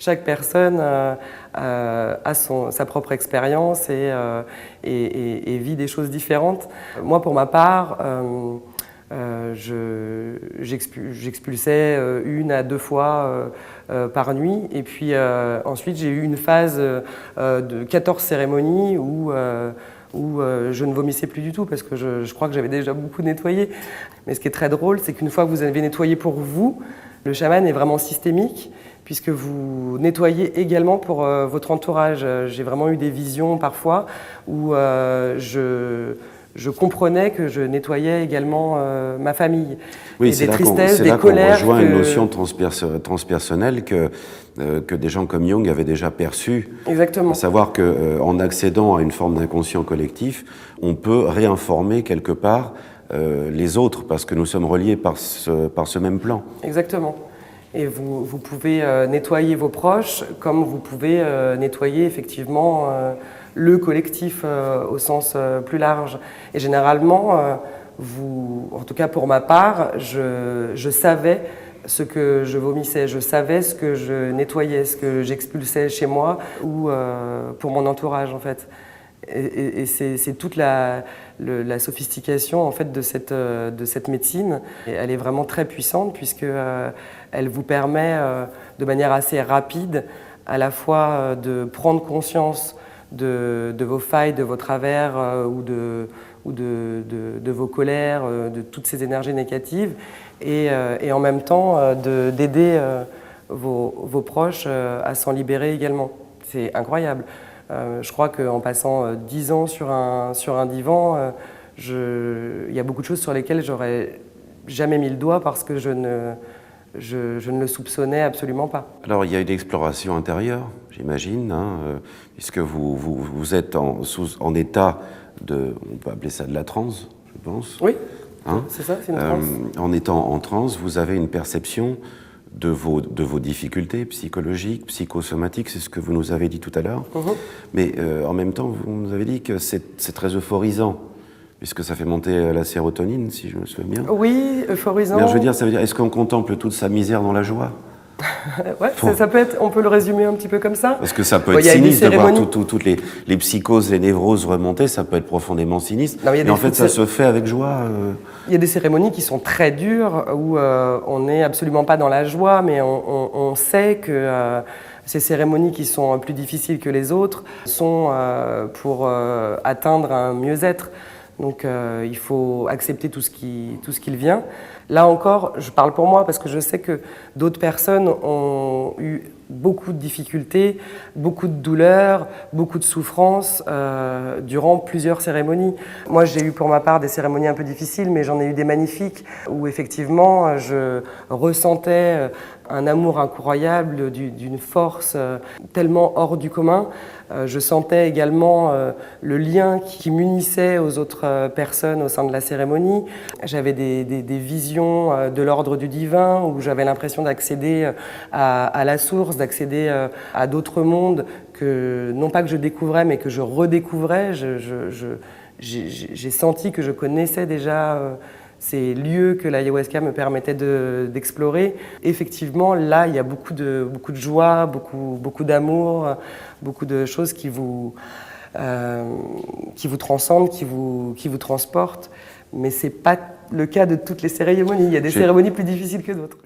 Chaque personne a sa propre expérience et vit des choses différentes. Moi, pour ma part, j'expulsais 1 à 2 fois par nuit. Et puis ensuite, j'ai eu une phase de 14 cérémonies où je ne vomissais plus du tout parce que je crois que j'avais déjà beaucoup nettoyé. Mais ce qui est très drôle, c'est qu'une fois que vous avez nettoyé pour vous, le chaman est vraiment systémique puisque vous nettoyez également pour votre entourage. J'ai vraiment eu des visions parfois où je comprenais que je nettoyais également ma famille. Oui, et des tristesses, des colères. C'est là qu'on rejoint une notion transpersonnelle que des gens comme Jung avaient déjà perçue. Exactement. À savoir qu'en accédant à une forme d'inconscient collectif, on peut réinformer quelque part les autres parce que nous sommes reliés par ce même plan. Exactement. Et vous pouvez nettoyer vos proches comme vous pouvez nettoyer effectivement le collectif au sens plus large. Et généralement, en tout cas pour ma part, je savais ce que je vomissais, je savais ce que je nettoyais, ce que j'expulsais chez moi ou pour mon entourage en fait. Et c'est toute la sophistication en fait de cette médecine. Et elle est vraiment très puissante puisque elle vous permet de manière assez rapide à la fois de prendre conscience de vos failles, de vos travers ou de vos colères, de toutes ces énergies négatives et en même temps d'aider vos proches à s'en libérer également. C'est incroyable. Je crois qu'en passant 10 ans sur un divan, il y a beaucoup de choses sur lesquelles j'aurais jamais mis le doigt parce que je ne le soupçonnais absolument pas. Alors il y a une exploration intérieure, j'imagine, puisque vous êtes en état de, on peut appeler ça de la transe, je pense. Oui, c'est ça, c'est une transe. En étant en transe, vous avez une perception de vos difficultés psychologiques, psychosomatiques, c'est ce que vous nous avez dit tout à l'heure. Mais en même temps, vous nous avez dit que c'est très euphorisant, puisque ça fait monter la sérotonine, si je me souviens bien. Oui, euphorisant. Mais je veux dire, ça veut dire, est-ce qu'on contemple toute sa misère dans la joie? Ouais, ça peut être, on peut le résumer un petit peu comme ça. Parce que ça peut être sinistre de voir toutes les psychoses, les névroses remonter, ça peut être profondément sinistre. Non, mais en fait, ça se fait avec joie. Il y a des cérémonies qui sont très dures, où on n'est absolument pas dans la joie, mais on sait que ces cérémonies qui sont plus difficiles que les autres sont pour atteindre un mieux-être. Donc il faut accepter tout ce qui vient. Là encore, je parle pour moi parce que je sais que d'autres personnes ont eu beaucoup de difficultés, beaucoup de douleurs, beaucoup de souffrances durant plusieurs cérémonies. Moi, j'ai eu pour ma part des cérémonies un peu difficiles, mais j'en ai eu des magnifiques où effectivement je ressentais un amour incroyable, d'une force tellement hors du commun. Je sentais également le lien qui m'unissait aux autres personnes au sein de la cérémonie. J'avais des visions de l'ordre du divin où j'avais l'impression d'accéder à la source, d'accéder à d'autres mondes que, non pas que je découvrais, mais que je redécouvrais. J'ai senti que je connaissais déjà ces lieux que l'ayahuasca me permettait d'explorer. Effectivement, là, il y a beaucoup de joie, beaucoup d'amour, beaucoup de choses qui vous transcendent, qui vous transportent. Mais ce n'est pas le cas de toutes les cérémonies. Il y a des cérémonies plus difficiles que d'autres.